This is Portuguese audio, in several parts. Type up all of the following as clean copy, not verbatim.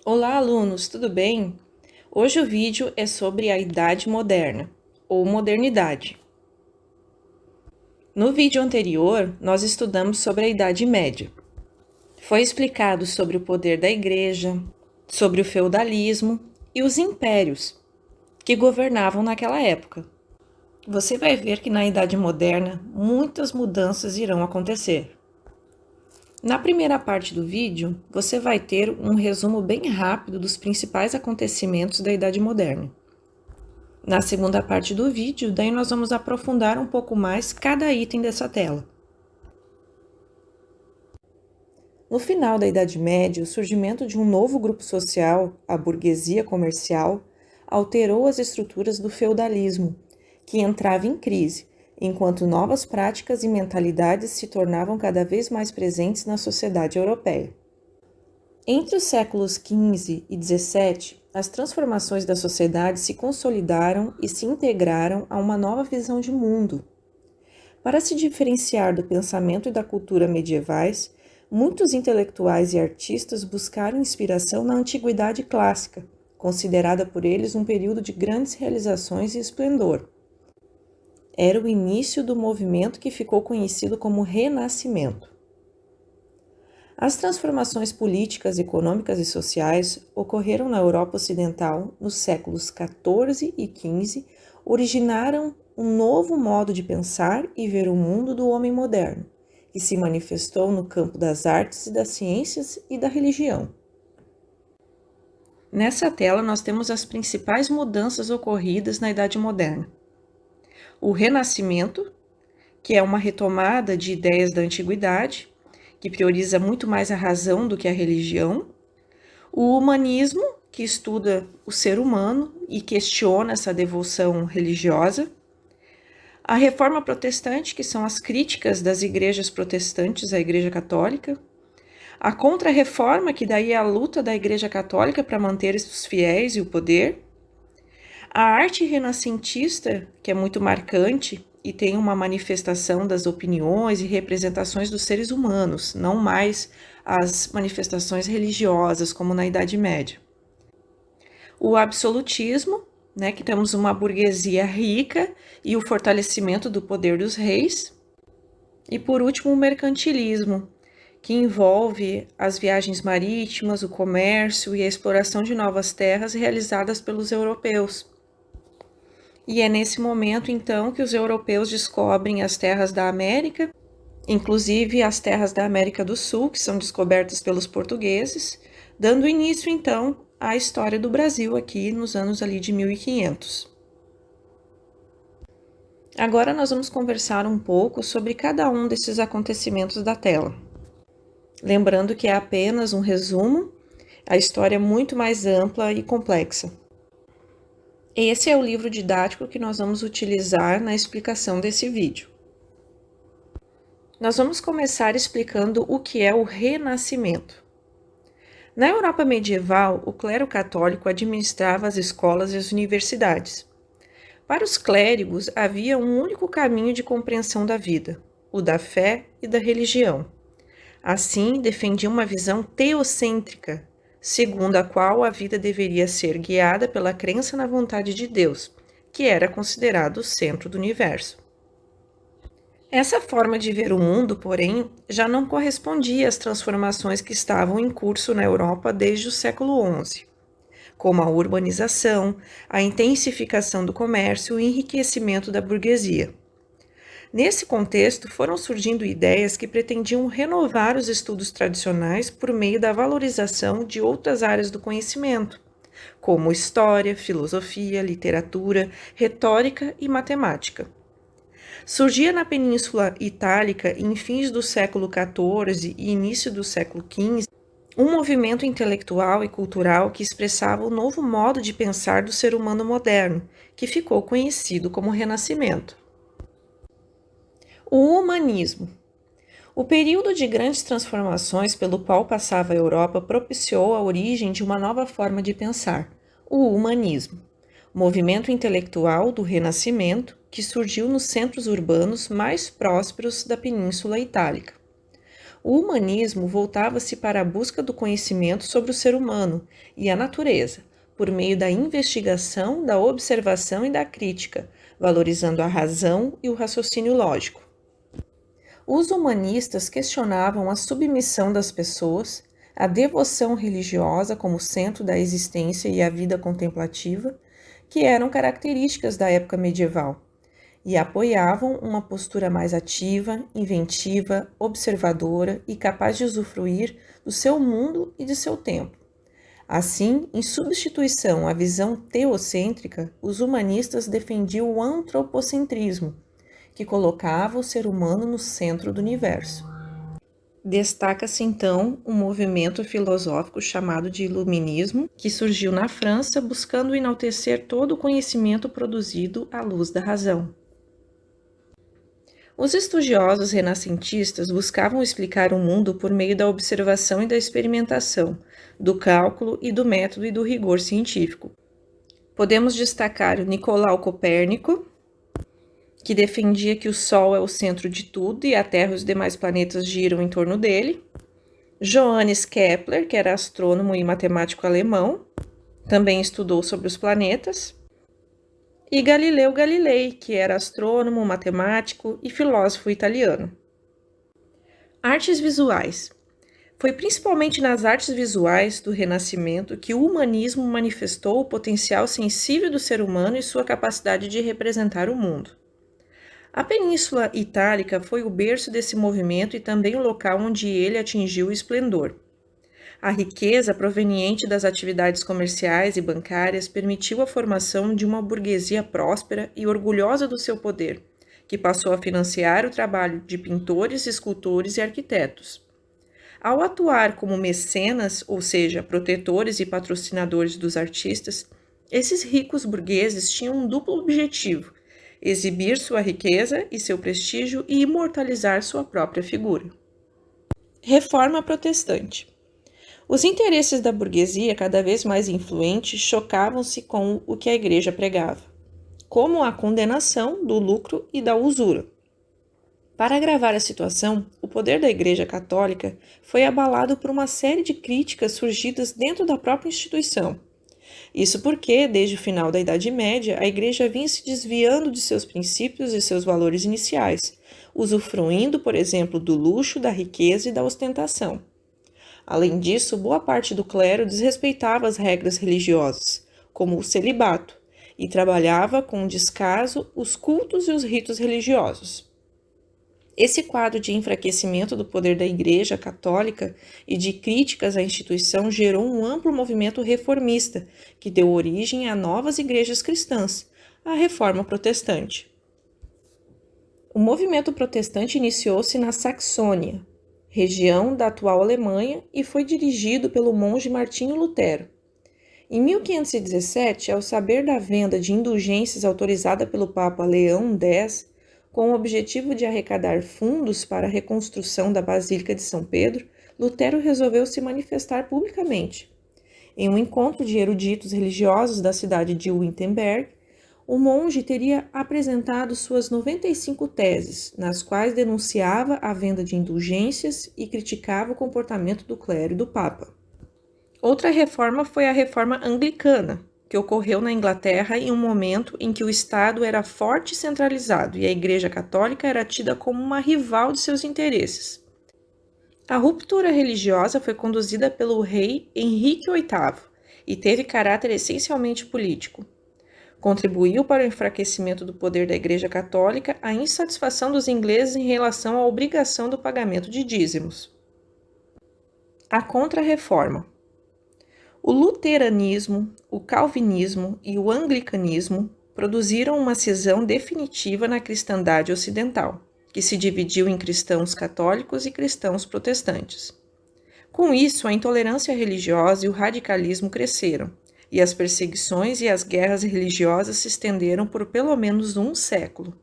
Olá, alunos, tudo bem? Hoje o vídeo é sobre a Idade Moderna, ou Modernidade. No vídeo anterior, nós estudamos sobre a Idade Média. Foi explicado sobre o poder da Igreja, sobre o feudalismo e os impérios que governavam naquela época. Você vai ver que na Idade Moderna muitas mudanças irão acontecer. Na primeira parte do vídeo, você vai ter um resumo bem rápido dos principais acontecimentos da Idade Moderna. Na segunda parte do vídeo, daí nós vamos aprofundar um pouco mais cada item dessa tela. No final da Idade Média, o surgimento de um novo grupo social, a burguesia comercial, alterou as estruturas do feudalismo, que entrava em crise, enquanto novas práticas e mentalidades se tornavam cada vez mais presentes na sociedade europeia. Entre os séculos XV e XVII, as transformações da sociedade se consolidaram e se integraram a uma nova visão de mundo. Para se diferenciar do pensamento e da cultura medievais, muitos intelectuais e artistas buscaram inspiração na antiguidade clássica, considerada por eles um período de grandes realizações e esplendor. Era o início do movimento que ficou conhecido como Renascimento. As transformações políticas, econômicas e sociais ocorreram na Europa Ocidental nos séculos XIV e XV, originaram um novo modo de pensar e ver o mundo do homem moderno, que se manifestou no campo das artes e das ciências e da religião. Nessa tela nós temos as principais mudanças ocorridas na Idade Moderna. O Renascimento, que é uma retomada de ideias da antiguidade, que prioriza muito mais a razão do que a religião. O humanismo, que estuda o ser humano e questiona essa devoção religiosa. A reforma protestante, que são as críticas das igrejas protestantes à Igreja Católica. A contra-reforma, que daí é a luta da Igreja Católica para manter os fiéis e o poder. A arte renascentista, que é muito marcante e tem uma manifestação das opiniões e representações dos seres humanos, não mais as manifestações religiosas, como na Idade Média. O absolutismo, que temos uma burguesia rica e o fortalecimento do poder dos reis. E por último, o mercantilismo, que envolve as viagens marítimas, o comércio e a exploração de novas terras realizadas pelos europeus. E é nesse momento, então, que os europeus descobrem as terras da América, inclusive as terras da América do Sul, que são descobertas pelos portugueses, dando início, então, à história do Brasil aqui nos anos ali de 1500. Agora nós vamos conversar um pouco sobre cada um desses acontecimentos da tela. Lembrando que é apenas um resumo, a história é muito mais ampla e complexa. Esse é o livro didático que nós vamos utilizar na explicação desse vídeo. Nós vamos começar explicando o que é o Renascimento. Na Europa medieval, o clero católico administrava as escolas e as universidades. Para os clérigos, havia um único caminho de compreensão da vida, o da fé e da religião. Assim, defendiam uma visão teocêntrica, segundo a qual a vida deveria ser guiada pela crença na vontade de Deus, que era considerado o centro do universo. Essa forma de ver o mundo, porém, já não correspondia às transformações que estavam em curso na Europa desde o século XI, como a urbanização, a intensificação do comércio e o enriquecimento da burguesia. Nesse contexto, foram surgindo ideias que pretendiam renovar os estudos tradicionais por meio da valorização de outras áreas do conhecimento, como história, filosofia, literatura, retórica e matemática. Surgia na Península Itálica, em fins do século XIV e início do século XV, um movimento intelectual e cultural que expressava o novo modo de pensar do ser humano moderno, que ficou conhecido como Renascimento. O humanismo. O período de grandes transformações pelo qual passava a Europa propiciou a origem de uma nova forma de pensar, o humanismo, movimento intelectual do Renascimento que surgiu nos centros urbanos mais prósperos da Península Itálica. O humanismo voltava-se para a busca do conhecimento sobre o ser humano e a natureza, por meio da investigação, da observação e da crítica, valorizando a razão e o raciocínio lógico. Os humanistas questionavam a submissão das pessoas, a devoção religiosa como centro da existência e a vida contemplativa, que eram características da época medieval, e apoiavam uma postura mais ativa, inventiva, observadora e capaz de usufruir do seu mundo e de seu tempo. Assim, em substituição à visão teocêntrica, os humanistas defendiam o antropocentrismo, que colocava o ser humano no centro do universo. Destaca-se então um movimento filosófico chamado de Iluminismo, que surgiu na França buscando enaltecer todo o conhecimento produzido à luz da razão. Os estudiosos renascentistas buscavam explicar o mundo por meio da observação e da experimentação, do cálculo e do método e do rigor científico. Podemos destacar o Nicolau Copérnico, que defendia que o Sol é o centro de tudo e a Terra e os demais planetas giram em torno dele. Johannes Kepler, que era astrônomo e matemático alemão, também estudou sobre os planetas. E Galileu Galilei, que era astrônomo, matemático e filósofo italiano. Artes visuais. Foi principalmente nas artes visuais do Renascimento que o humanismo manifestou o potencial sensível do ser humano e sua capacidade de representar o mundo. A Península Itálica foi o berço desse movimento e também o local onde ele atingiu o esplendor. A riqueza proveniente das atividades comerciais e bancárias permitiu a formação de uma burguesia próspera e orgulhosa do seu poder, que passou a financiar o trabalho de pintores, escultores e arquitetos. Ao atuar como mecenas, ou seja, protetores e patrocinadores dos artistas, esses ricos burgueses tinham um duplo objetivo: exibir sua riqueza e seu prestígio e imortalizar sua própria figura. Reforma protestante. Os interesses da burguesia, cada vez mais influentes, chocavam-se com o que a Igreja pregava, como a condenação do lucro e da usura. Para agravar a situação, o poder da Igreja Católica foi abalado por uma série de críticas surgidas dentro da própria instituição. Isso porque, desde o final da Idade Média, a Igreja vinha se desviando de seus princípios e seus valores iniciais, usufruindo, por exemplo, do luxo, da riqueza e da ostentação. Além disso, boa parte do clero desrespeitava as regras religiosas, como o celibato, e trabalhava com descaso os cultos e os ritos religiosos. Esse quadro de enfraquecimento do poder da Igreja Católica e de críticas à instituição gerou um amplo movimento reformista, que deu origem a novas igrejas cristãs, a Reforma Protestante. O movimento protestante iniciou-se na Saxônia, região da atual Alemanha, e foi dirigido pelo monge Martinho Lutero. Em 1517, ao saber da venda de indulgências autorizada pelo Papa Leão X, com o objetivo de arrecadar fundos para a reconstrução da Basílica de São Pedro, Lutero resolveu se manifestar publicamente. Em um encontro de eruditos religiosos da cidade de Wittenberg, o monge teria apresentado suas 95 teses, nas quais denunciava a venda de indulgências e criticava o comportamento do clero e do Papa. Outra reforma foi a Reforma Anglicana, que ocorreu na Inglaterra em um momento em que o Estado era forte e centralizado e a Igreja Católica era tida como uma rival de seus interesses. A ruptura religiosa foi conduzida pelo rei Henrique VIII e teve caráter essencialmente político. Contribuiu para o enfraquecimento do poder da Igreja Católica a insatisfação dos ingleses em relação à obrigação do pagamento de dízimos. A Contra-Reforma. O luteranismo, o calvinismo e o anglicanismo produziram uma cisão definitiva na cristandade ocidental, que se dividiu em cristãos católicos e cristãos protestantes. Com isso, a intolerância religiosa e o radicalismo cresceram, e as perseguições e as guerras religiosas se estenderam por pelo menos um século.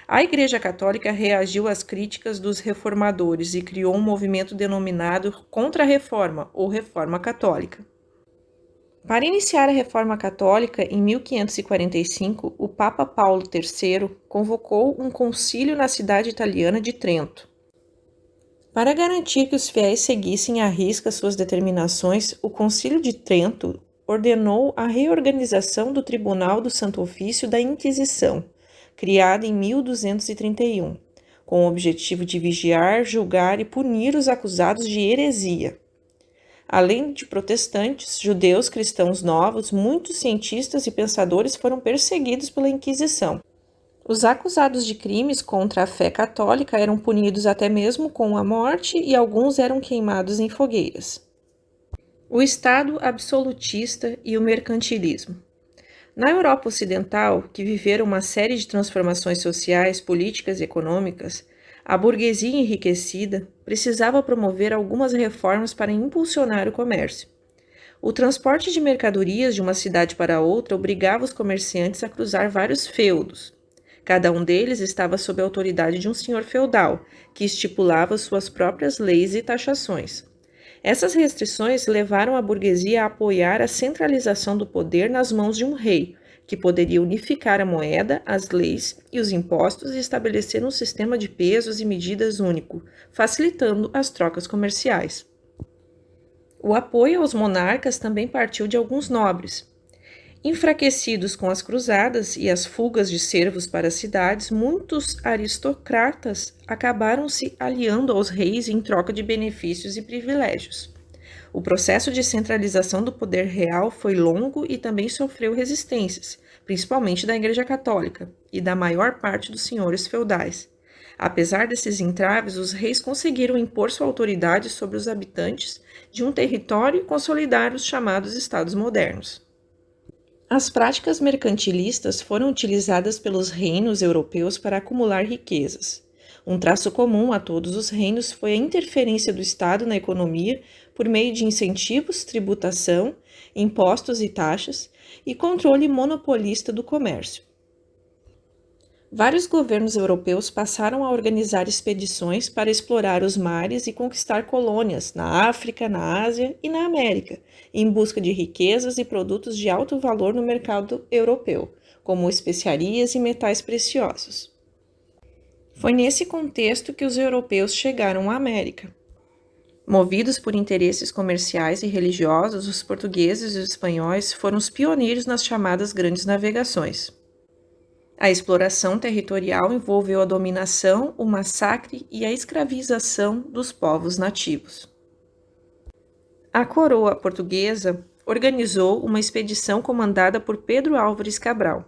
A Igreja Católica reagiu às críticas dos reformadores e criou um movimento denominado Contra-Reforma ou Reforma Católica. Para iniciar a Reforma Católica, em 1545, o Papa Paulo III convocou um concílio na cidade italiana de Trento. Para garantir que os fiéis seguissem à risca suas determinações, o Concílio de Trento ordenou a reorganização do Tribunal do Santo Ofício da Inquisição, criado em 1231, com o objetivo de vigiar, julgar e punir os acusados de heresia. Além de protestantes, judeus, cristãos novos, muitos cientistas e pensadores foram perseguidos pela Inquisição. Os acusados de crimes contra a fé católica eram punidos até mesmo com a morte e alguns eram queimados em fogueiras. O Estado absolutista e o mercantilismo. Na Europa Ocidental, que viveram uma série de transformações sociais, políticas e econômicas, a burguesia enriquecida precisava promover algumas reformas para impulsionar o comércio. O transporte de mercadorias de uma cidade para outra obrigava os comerciantes a cruzar vários feudos. Cada um deles estava sob a autoridade de um senhor feudal, que estipulava suas próprias leis e taxações. Essas restrições levaram a burguesia a apoiar a centralização do poder nas mãos de um rei, que poderia unificar a moeda, as leis e os impostos e estabelecer um sistema de pesos e medidas único, facilitando as trocas comerciais. O apoio aos monarcas também partiu de alguns nobres. Enfraquecidos com as cruzadas e as fugas de servos para as cidades, muitos aristocratas acabaram se aliando aos reis em troca de benefícios e privilégios. O processo de centralização do poder real foi longo e também sofreu resistências, principalmente da Igreja Católica e da maior parte dos senhores feudais. Apesar desses entraves, os reis conseguiram impor sua autoridade sobre os habitantes de um território e consolidar os chamados estados modernos. As práticas mercantilistas foram utilizadas pelos reinos europeus para acumular riquezas. Um traço comum a todos os reinos foi a interferência do Estado na economia por meio de incentivos, tributação, impostos e taxas e controle monopolista do comércio. Vários governos europeus passaram a organizar expedições para explorar os mares e conquistar colônias na África, na Ásia e na América, em busca de riquezas e produtos de alto valor no mercado europeu, como especiarias e metais preciosos. Foi nesse contexto que os europeus chegaram à América. Movidos por interesses comerciais e religiosos, os portugueses e os espanhóis foram os pioneiros nas chamadas grandes navegações. A exploração territorial envolveu a dominação, o massacre e a escravização dos povos nativos. A coroa portuguesa organizou uma expedição comandada por Pedro Álvares Cabral.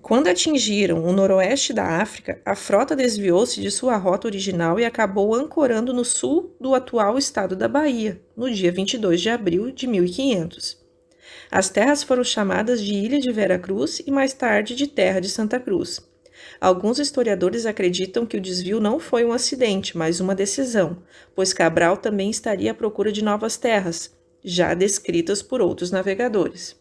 Quando atingiram o noroeste da África, a frota desviou-se de sua rota original e acabou ancorando no sul do atual estado da Bahia, no dia 22 de abril de 1500. As terras foram chamadas de Ilha de Vera Cruz e mais tarde de Terra de Santa Cruz. Alguns historiadores acreditam que o desvio não foi um acidente, mas uma decisão, pois Cabral também estaria à procura de novas terras, já descritas por outros navegadores.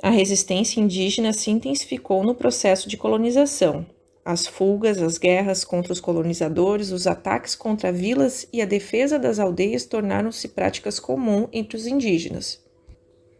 A resistência indígena se intensificou no processo de colonização. As fugas, as guerras contra os colonizadores, os ataques contra vilas e a defesa das aldeias tornaram-se práticas comuns entre os indígenas.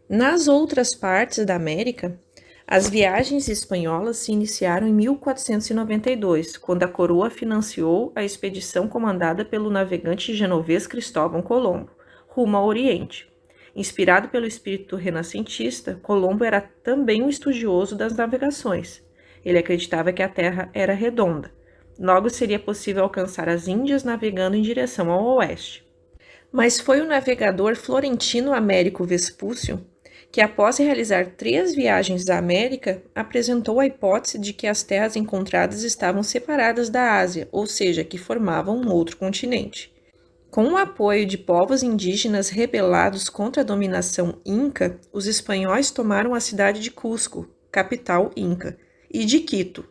Nas outras partes da América, as viagens espanholas se iniciaram em 1492, quando a coroa financiou a expedição comandada pelo navegante genovês Cristóvão Colombo, rumo ao Oriente. Inspirado pelo espírito renascentista, Colombo era também um estudioso das navegações. Ele acreditava que a Terra era redonda. Logo seria possível alcançar as Índias navegando em direção ao oeste. Mas foi o navegador florentino Américo Vespúcio que, após realizar 3 viagens à América, apresentou a hipótese de que as terras encontradas estavam separadas da Ásia, ou seja, que formavam um outro continente. Com o apoio de povos indígenas rebelados contra a dominação inca, os espanhóis tomaram a cidade de Cusco, capital inca, e de Quito.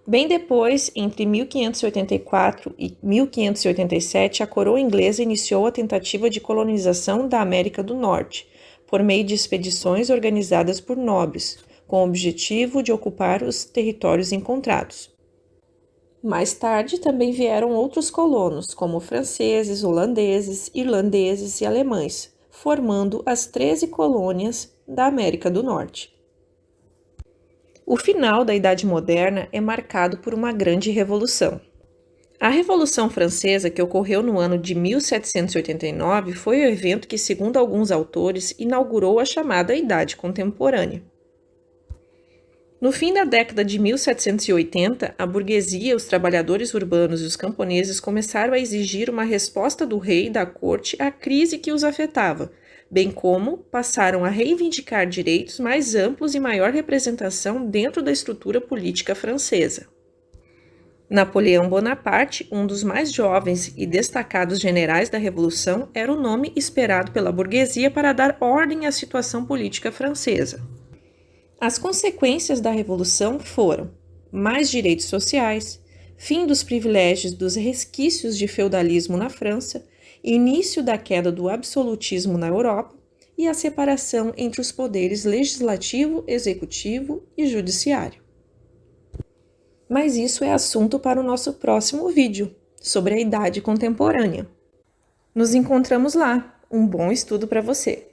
Bem depois, entre 1584 e 1587, a coroa inglesa iniciou a tentativa de colonização da América do Norte, por meio de expedições organizadas por nobres, com o objetivo de ocupar os territórios encontrados. Mais tarde também vieram outros colonos, como franceses, holandeses, irlandeses e alemães, formando as 13 colônias da América do Norte. O final da Idade Moderna é marcado por uma grande revolução. A Revolução Francesa, que ocorreu no ano de 1789, foi o evento que, segundo alguns autores, inaugurou a chamada Idade Contemporânea. No fim da década de 1780, a burguesia, os trabalhadores urbanos e os camponeses começaram a exigir uma resposta do rei e da corte à crise que os afetava, bem como passaram a reivindicar direitos mais amplos e maior representação dentro da estrutura política francesa. Napoleão Bonaparte, um dos mais jovens e destacados generais da Revolução, era o nome esperado pela burguesia para dar ordem à situação política francesa. As consequências da Revolução foram mais direitos sociais, fim dos privilégios dos resquícios de feudalismo na França, início da queda do absolutismo na Europa e a separação entre os poderes legislativo, executivo e judiciário. Mas isso é assunto para o nosso próximo vídeo, sobre a Idade Contemporânea. Nos encontramos lá. Um bom estudo para você!